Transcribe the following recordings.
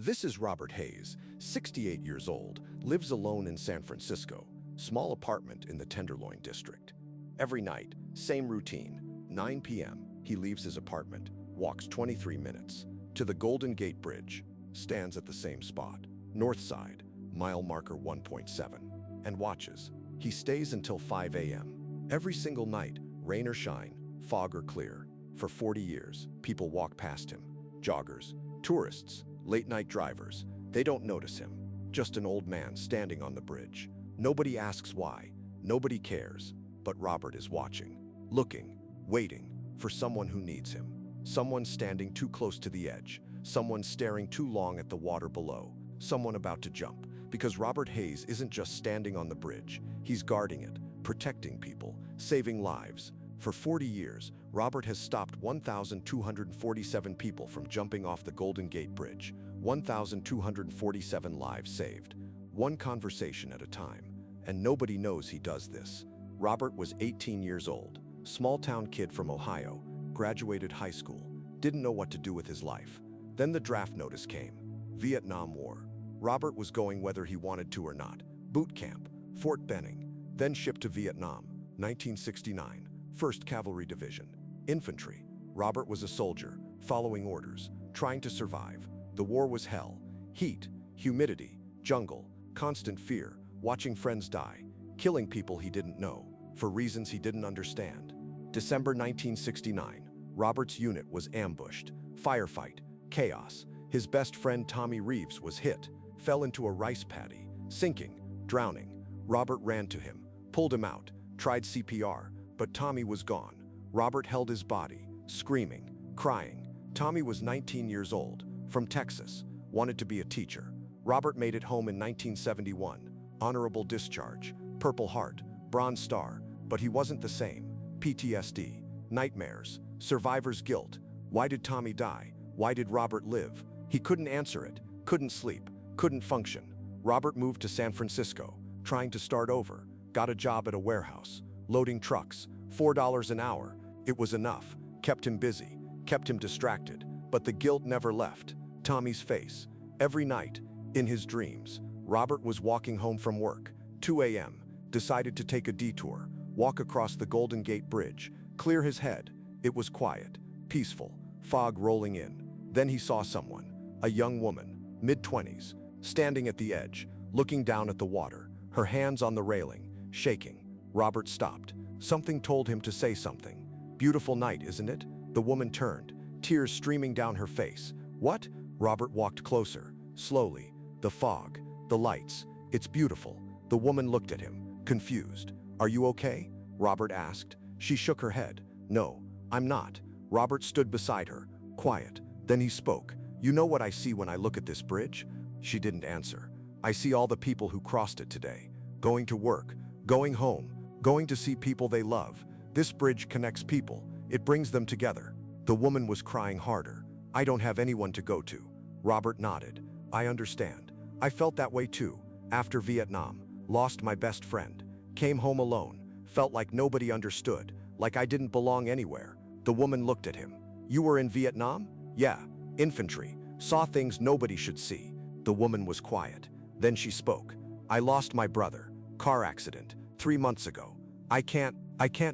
This is Robert Hayes, 68 years old, lives alone in San Francisco, small apartment in the Tenderloin district. Every night, same routine, 9 p.m., he leaves his apartment, walks 23 minutes, to the Golden Gate Bridge, stands at the same spot, north side, mile marker 1.7, and watches. He stays until 5 a.m. Every single night, rain or shine, fog or clear. For 40 years, people walk past him. Joggers, tourists, late-night drivers. They don't notice him. Just an old man standing on the bridge. Nobody asks why. Nobody cares. But Robert is watching, looking, waiting for someone who needs him. Someone standing too close to the edge. Someone staring too long at the water below. Someone about to jump. Because Robert Hayes isn't just standing on the bridge. He's guarding it, protecting people, saving lives. For 40 years, Robert has stopped 1,247 people from jumping off the Golden Gate Bridge. 1,247 lives saved. One conversation at a time. And nobody knows he does this. Robert was 18 years old, small-town kid from Ohio, graduated high school, didn't know what to do with his life. Then the draft notice came. Vietnam War. Robert was going whether he wanted to or not. Boot camp, Fort Benning, then shipped to Vietnam, 1969. 1st Cavalry Division. Infantry. Robert was a soldier, following orders, trying to survive. The war was hell. Heat, humidity, jungle, constant fear, watching friends die, killing people he didn't know, for reasons he didn't understand. December 1969. Robert's unit was ambushed. Firefight, chaos. His best friend Tommy Reeves was hit, fell into a rice paddy, sinking, drowning. Robert ran to him, pulled him out, tried CPR, but Tommy was gone. Robert held his body, screaming, crying. Tommy was 19 years old, from Texas, wanted to be a teacher. Robert made it home in 1971. Honorable discharge, Purple Heart, Bronze Star, but he wasn't the same. PTSD, nightmares, survivor's guilt. Why did Tommy die? Why did Robert live? He couldn't answer it, couldn't sleep, couldn't function. Robert moved to San Francisco, trying to start over, got a job at a warehouse, loading trucks, $4 an hour. It was enough, kept him busy, kept him distracted, but the guilt never left. Tommy's face. Every night, in his dreams, Robert was walking home from work, 2 a.m., decided to take a detour, walk across the Golden Gate Bridge, clear his head. It was quiet, peaceful, fog rolling in. Then he saw someone, a young woman, mid-20s, standing at the edge, looking down at the water, her hands on the railing, shaking. Robert stopped. Something told him to say something. Beautiful night, isn't it? The woman turned, tears streaming down her face. What? Robert walked closer, slowly. The fog, the lights. It's beautiful. The woman looked at him, confused. Are you okay? Robert asked. She shook her head. No, I'm not. Robert stood beside her, quiet. Then he spoke. You know what I see when I look at this bridge? She didn't answer. I see all the people who crossed it today, going to work, going home, going to see people they love. This bridge connects people. It brings them together. The woman was crying harder. I don't have anyone to go to. Robert nodded. I understand. I felt that way too. After Vietnam, lost my best friend. Came home alone. Felt like nobody understood, like I didn't belong anywhere. The woman looked at him. You were in Vietnam? Yeah, infantry. Saw things nobody should see. The woman was quiet. Then she spoke. I lost my brother. Car accident. 3 months ago. I can't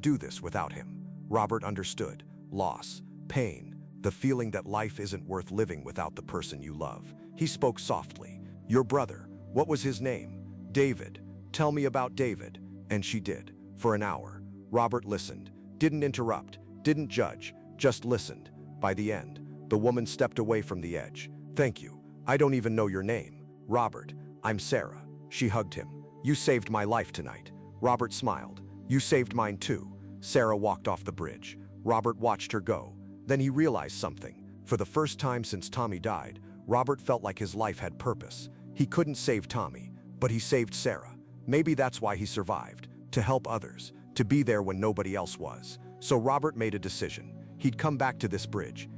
do this without him. Robert understood. Loss, pain, the feeling that life isn't worth living without the person you love. He spoke softly. Your brother, what was his name? David. Tell me about David. And she did. For an hour. Robert listened. Didn't interrupt. Didn't judge. Just listened. By the end, the woman stepped away from the edge. Thank you. I don't even know your name. Robert. I'm Sarah. She hugged him. You saved my life tonight. Robert smiled. You saved mine too. Sarah walked off the bridge. Robert watched her go. Then he realized something. For the first time since Tommy died, Robert felt like his life had purpose. He couldn't save Tommy, but he saved Sarah. Maybe that's why he survived. To help others. To be there when nobody else was. So Robert made a decision. He'd come back to this bridge,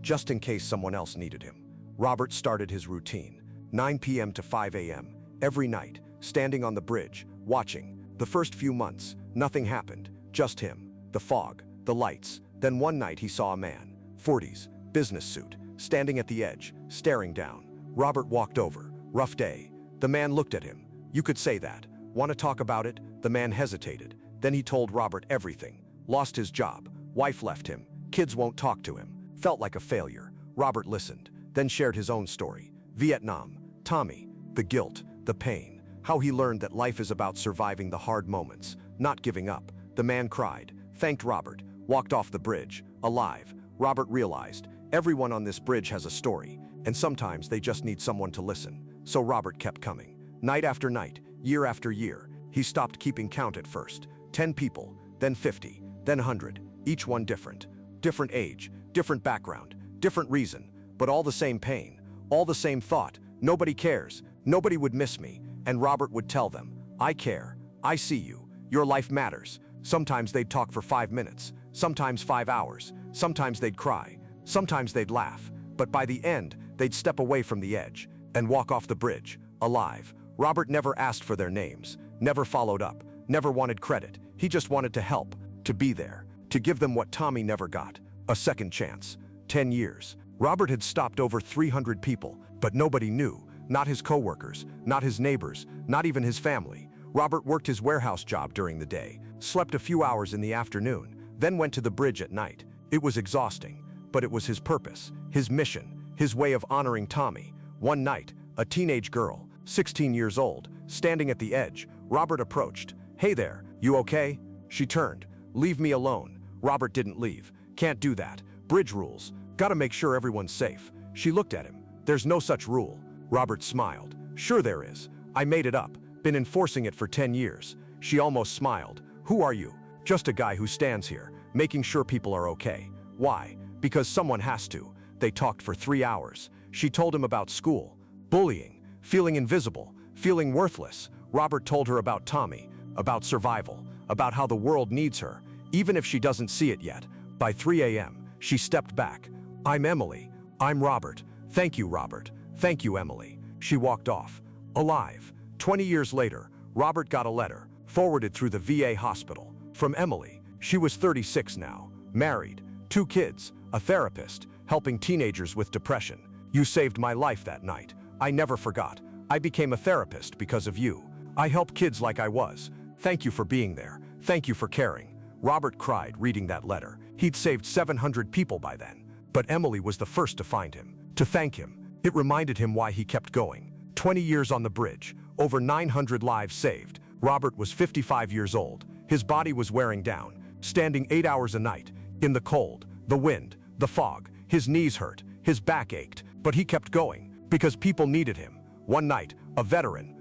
just in case someone else needed him. Robert started his routine. 9 p.m. to 5 a.m. Every night, standing on the bridge, watching. The first few months, nothing happened. Just him, the fog, the lights. Then one night he saw a man, 40s, business suit, standing at the edge, staring down. Robert walked over. Rough day. The man looked at him. You could say that. Want to talk about it? The man hesitated. Then he told Robert everything. Lost his job. Wife left him. Kids won't talk to him. Felt like a failure. Robert listened, then shared his own story. Vietnam. Tommy. The guilt. The pain. How he learned that life is about surviving the hard moments, not giving up. The man cried, thanked Robert, walked off the bridge, alive. Robert realized, everyone on this bridge has a story, and sometimes they just need someone to listen. So Robert kept coming. Night after night, year after year. He stopped keeping count at first. 10 people, then 50, then 100, each one different. Different age, different background, different reason, but all the same pain, all the same thought. Nobody cares, nobody would miss me. And Robert would tell them, I care, I see you, your life matters. Sometimes they'd talk for 5 minutes, sometimes 5 hours, sometimes they'd cry, sometimes they'd laugh, but by the end, they'd step away from the edge and walk off the bridge, alive. Robert never asked for their names, never followed up, never wanted credit. He just wanted to help, to be there, to give them what Tommy never got, a second chance. 10 years. Robert had stopped over 300 people, but nobody knew. Not his coworkers, not his neighbors, not even his family. Robert worked his warehouse job during the day, slept a few hours in the afternoon, then went to the bridge at night. It was exhausting, but it was his purpose, his mission, his way of honoring Tommy. One night, a teenage girl, 16 years old, standing at the edge, Robert approached. Hey there, you okay? She turned. Leave me alone. Robert didn't leave. Can't do that. Bridge rules. Gotta make sure everyone's safe. She looked at him. There's no such rule. Robert smiled. Sure there is. I made it up. Been enforcing it for 10 years. She almost smiled. Who are you? Just a guy who stands here, making sure people are okay. Why? Because someone has to. They talked for 3 hours. She told him about school, bullying, feeling invisible, feeling worthless. Robert told her about Tommy, about survival, about how the world needs her, even if she doesn't see it yet. By 3 a.m., she stepped back. I'm Emily. I'm Robert. Thank you, Robert. Thank you, Emily. She walked off. Alive. 20 years later, Robert got a letter, forwarded through the VA hospital, from Emily. She was 36 now, married, 2 kids, a therapist, helping teenagers with depression. You saved my life that night. I never forgot. I became a therapist because of you. I help kids like I was. Thank you for being there. Thank you for caring. Robert cried reading that letter. He'd saved 700 people by then. But Emily was the first to find him, to thank him. It reminded him why he kept going. 20 years on the bridge, over 900 lives saved. Robert was 55 years old. His body was wearing down, standing 8 hours a night, in the cold, the wind, the fog. His knees hurt, his back ached, but he kept going, because people needed him. One night, a veteran,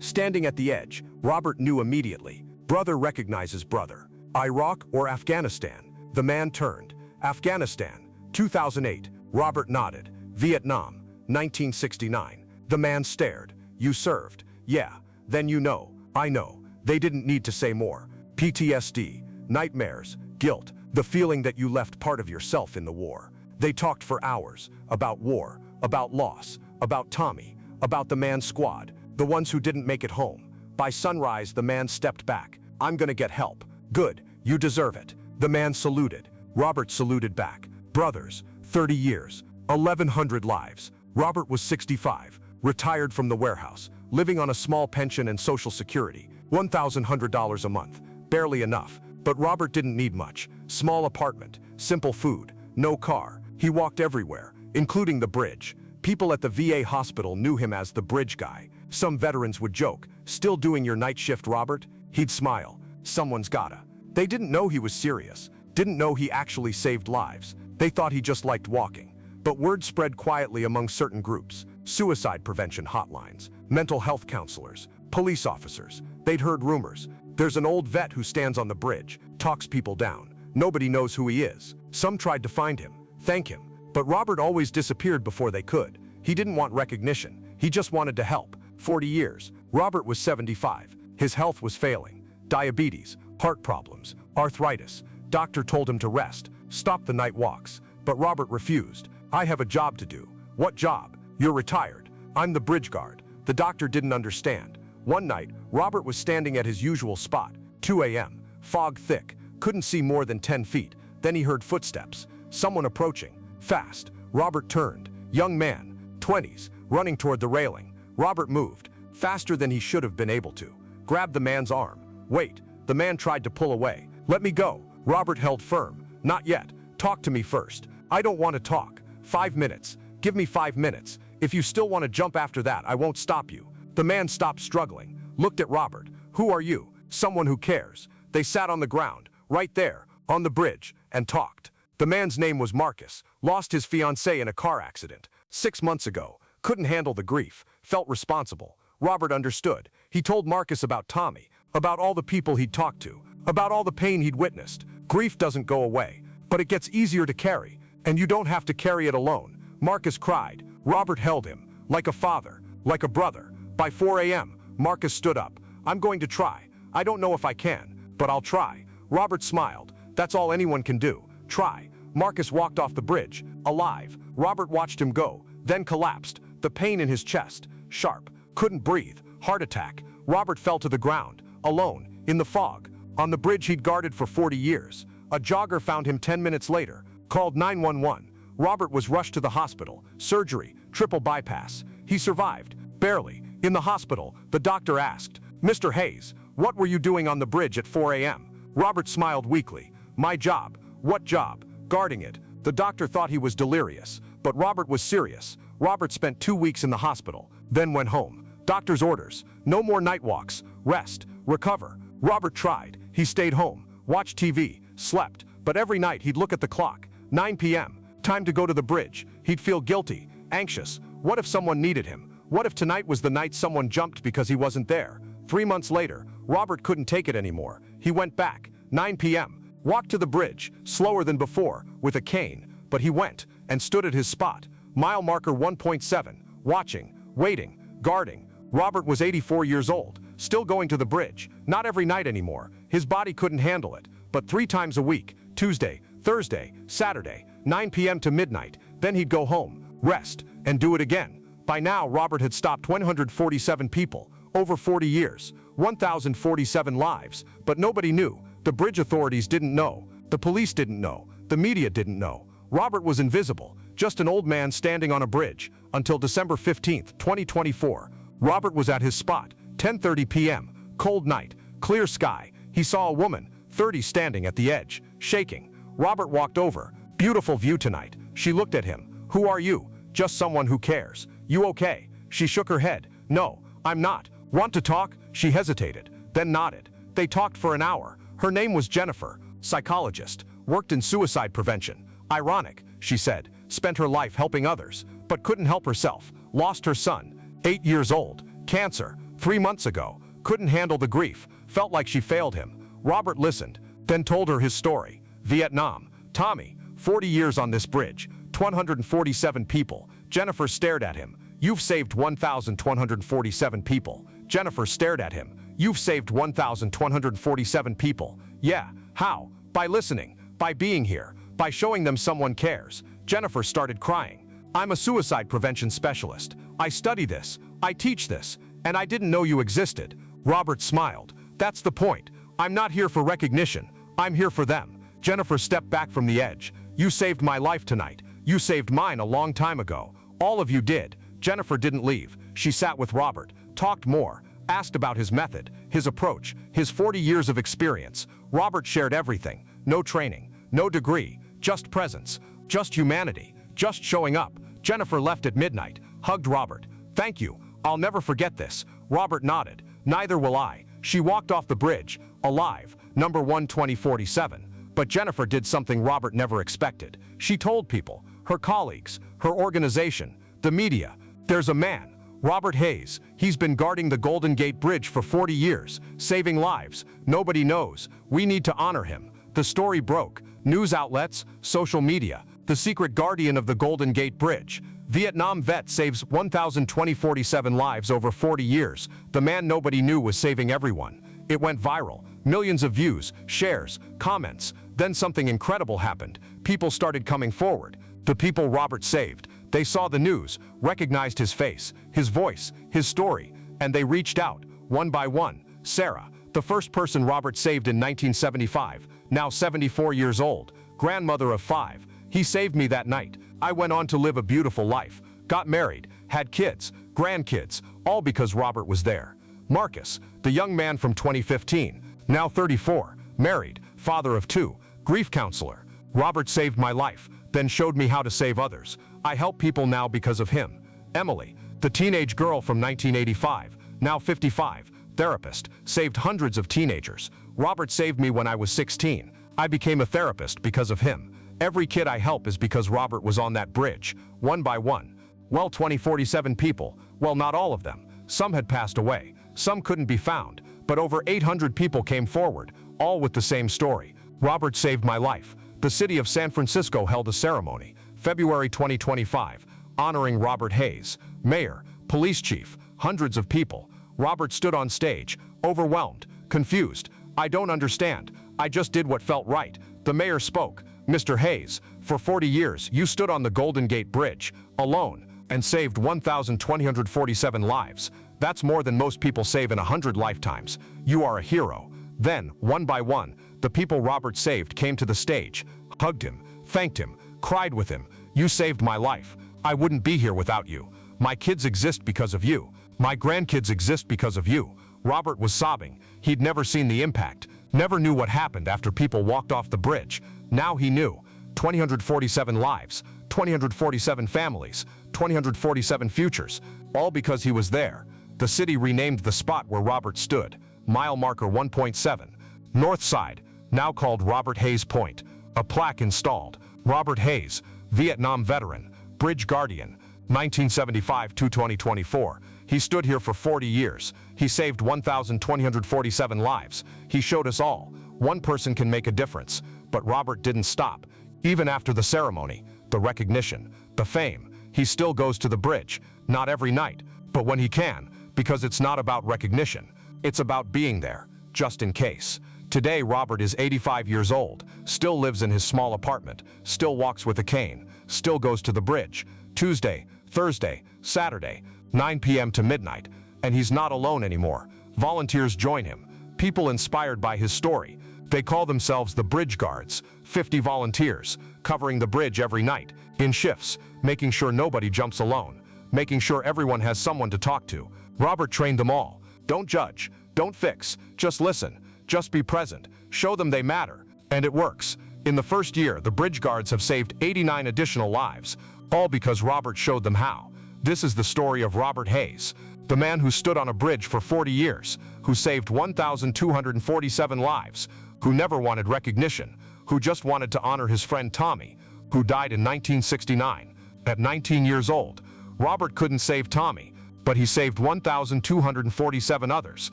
standing at the edge, Robert knew immediately. Brother recognizes brother. Iraq or Afghanistan? The man turned. Afghanistan, 2008. Robert nodded. Vietnam, 1969. The man stared. You served? Yeah. Then you know. I know. They didn't need to say more. PTSD, nightmares, guilt, the feeling that you left part of yourself in the war. They talked for hours about war, about loss, about Tommy, about the man's squad, the ones who didn't make it home. By sunrise, the man stepped back. I'm gonna get help. Good. You deserve it. The man saluted. Robert saluted back. Brothers, 30 years, 1,100 lives. Robert was 65, retired from the warehouse, living on a small pension and Social Security, $1,100 a month. Barely enough, but Robert didn't need much. Small apartment, simple food, no car. He walked everywhere, including the bridge. People at the VA hospital knew him as the bridge guy. Some veterans would joke, still doing your night shift, Robert? He'd smile. Someone's gotta. They didn't know he was serious, didn't know he actually saved lives. They thought he just liked walking. But word spread quietly among certain groups. Suicide prevention hotlines, mental health counselors, police officers. They'd heard rumors. There's an old vet who stands on the bridge, talks people down. Nobody knows who he is. Some tried to find him, thank him. But Robert always disappeared before they could. He didn't want recognition. He just wanted to help. 40 years. Robert was 75. His health was failing. Diabetes, heart problems, arthritis. Doctor told him to rest, stop the night walks. But Robert refused. I have a job to do. What job? You're retired. I'm the bridge guard. The doctor didn't understand. One night, Robert was standing at his usual spot. 2 a.m. Fog thick. Couldn't see more than 10 feet. Then he heard footsteps. Someone approaching. Fast. Robert turned. Young man. 20s. running toward the railing. Robert moved, faster than he should have been able to, grabbed the man's arm. Wait, the man tried to pull away. Let me go. Robert held firm. Not yet. Talk to me first. I don't want to talk. 5 minutes. Give me 5 minutes. If you still want to jump after that, I won't stop you. The man stopped struggling, looked at Robert. Who are you? Someone who cares. They sat on the ground, right there, on the bridge, and talked. The man's name was Marcus, lost his fiancée in a car accident 6 months ago, couldn't handle the grief, felt responsible. Robert understood. He told Marcus about Tommy, about all the people he'd talked to, about all the pain he'd witnessed. Grief doesn't go away, but it gets easier to carry, and you don't have to carry it alone. Marcus cried. Robert held him, like a father, like a brother. By 4 a.m., Marcus stood up. I'm going to try. I don't know if I can, but I'll try. Robert smiled. That's all anyone can do. Try. Marcus walked off the bridge, alive. Robert watched him go, then collapsed. The pain in his chest, sharp. Couldn't breathe. Heart attack. Robert fell to the ground, alone, in the fog. On the bridge he'd guarded for 40 years. A jogger found him 10 minutes later, called 911. Robert was rushed to the hospital. Surgery, triple bypass. He survived, barely. In the hospital, the doctor asked, Mr. Hayes, what were you doing on the bridge at 4 a.m.? Robert smiled weakly. My job. What job? Guarding it. The doctor thought he was delirious, but Robert was serious. Robert spent 2 weeks in the hospital, then went home. Doctor's orders. No more night walks. Rest. Recover. Robert tried. He stayed home, watched TV, slept, but every night he'd look at the clock. 9 p.m. Time to go to the bridge. He'd feel guilty, anxious. What if someone needed him? What if tonight was the night someone jumped because he wasn't there? 3 months later, Robert couldn't take it anymore. He went back. 9 p.m. Walked to the bridge, slower than before, with a cane, but he went and stood at his spot. Mile marker 1.7, watching, waiting, guarding. Robert was 84 years old, still going to the bridge. Not every night anymore. His body couldn't handle it, but 3 times a week, Tuesday, Thursday, Saturday, 9 p.m. to midnight. Then he'd go home, rest, and do it again. By now, Robert had stopped 147 people, over 40 years, 1,047 lives, but nobody knew. The bridge authorities didn't know. The police didn't know. The media didn't know. Robert was invisible, just an old man standing on a bridge, until December 15, 2024. Robert was at his spot, 10:30 p.m., cold night, clear sky. He saw a woman, 30, standing at the edge, shaking. Robert walked over. Beautiful view tonight. She looked at him. Who are you? Just someone who cares. You okay? She shook her head. No, I'm not. Want to talk? She hesitated, then nodded. They talked for an hour. Her name was Jennifer, psychologist, worked in suicide prevention. Ironic, she said, spent her life helping others, but couldn't help herself. Lost her son, 8 years old, cancer, 3 months ago. Couldn't handle the grief, felt like she failed him. Robert listened, then told her his story. Vietnam. Tommy, 40 years on this bridge, 147 people. Jennifer stared at him. You've saved 1,147 people. Jennifer stared at him. You've saved 1,147 people. Yeah, how? By listening, by being here, by showing them someone cares. Jennifer started crying. I'm a suicide prevention specialist. I study this, I teach this, and I didn't know you existed. Robert smiled. That's the point. I'm not here for recognition. I'm here for them. Jennifer stepped back from the edge. You saved my life tonight. You saved mine a long time ago. All of you did. Jennifer didn't leave. She sat with Robert, talked more, asked about his method, his approach, his 40 years of experience. Robert shared everything. No training, no degree, just presence, just humanity, just showing up. Jennifer left at midnight, hugged Robert. Thank you. I'll never forget this. Robert nodded. Neither will I. She walked off the bridge, alive, number 12047. But Jennifer did something Robert never expected. She told people, her colleagues, her organization, the media, there's a man, Robert Hayes. He's been guarding the Golden Gate Bridge for 40 years, saving lives. Nobody knows. We need to honor him. The story broke. News outlets, social media. The secret guardian of the Golden Gate Bridge. Vietnam vet saves 1,047 lives over 40 years. The man nobody knew was saving everyone. It went viral. Millions of views, shares, comments. Then something incredible happened. People started coming forward. The people Robert saved. They saw the news, recognized his face, his voice, his story, and they reached out, one by one. Sarah, the first person Robert saved in 1975, now 74 years old, grandmother of 5. He saved me that night. I went on to live a beautiful life, got married, had kids, grandkids, all because Robert was there. Marcus, the young man from 2015, now 34, married, father of 2, grief counselor. Robert saved my life, then showed me how to save others. I help people now because of him. Emily, the teenage girl from 1985, now 55, therapist, saved hundreds of teenagers. Robert saved me when I was 16. I became a therapist because of him. Every kid I help is because Robert was on that bridge, one by one. Well, 47 people, well, not all of them. Some had passed away, some couldn't be found, but over 800 people came forward, all with the same story. Robert saved my life. The city of San Francisco held a ceremony, February 2025, honoring Robert Hayes, mayor, police chief, hundreds of people. Robert stood on stage, overwhelmed, confused. I don't understand. I just did what felt right. The mayor spoke. Mr. Hayes, for 40 years, you stood on the Golden Gate Bridge, alone, and saved 1,247 lives. That's more than most people save in 100 lifetimes. You are a hero. Then, one by one, the people Robert saved came to the stage, hugged him, thanked him, cried with him. You saved my life. I wouldn't be here without you. My kids exist because of you. My grandkids exist because of you. Robert was sobbing. He'd never seen the impact, never knew what happened after people walked off the bridge. Now he knew. 2,047 lives, 2,047 families, 2,047 futures, all because he was there. The city renamed the spot where Robert stood, mile marker 1.7. North Side, now called Robert Hayes Point. A plaque installed. Robert Hayes, Vietnam veteran, bridge guardian, 1975 to 2024. He stood here for 40 years. He saved 1,247 lives. He showed us all. One person can make a difference. But Robert didn't stop. Even after the ceremony, the recognition, the fame, he still goes to the bridge. Not every night, but when he can, because it's not about recognition. It's about being there, just in case. Today, Robert is 85 years old, still lives in his small apartment, still walks with a cane, still goes to the bridge. Tuesday, Thursday, Saturday, 9 p.m. to midnight, and he's not alone anymore. Volunteers join him, people inspired by his story. They call themselves the Bridge Guards, 50 volunteers, covering the bridge every night, in shifts, making sure nobody jumps alone, making sure everyone has someone to talk to. Robert trained them all. Don't judge, don't fix, just listen, just be present, show them they matter. And it works. In the first year, the Bridge Guards have saved 89 additional lives, all because Robert showed them how. This is the story of Robert Hayes, the man who stood on a bridge for 40 years, who saved 1,247 lives, who never wanted recognition, who just wanted to honor his friend Tommy, who died in 1969. At 19 years old, Robert couldn't save Tommy, but he saved 1,247 others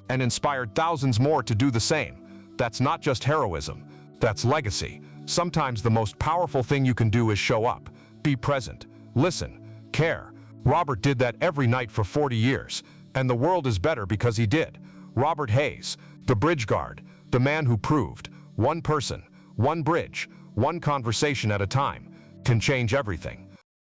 and inspired thousands more to do the same. That's not just heroism, that's legacy. Sometimes the most powerful thing you can do is show up, be present, listen, care. Robert did that every night for 40 years, and the world is better because he did. Robert Hayes, the Bridge Guard, the man who proved one person, one bridge, one conversation at a time can change everything.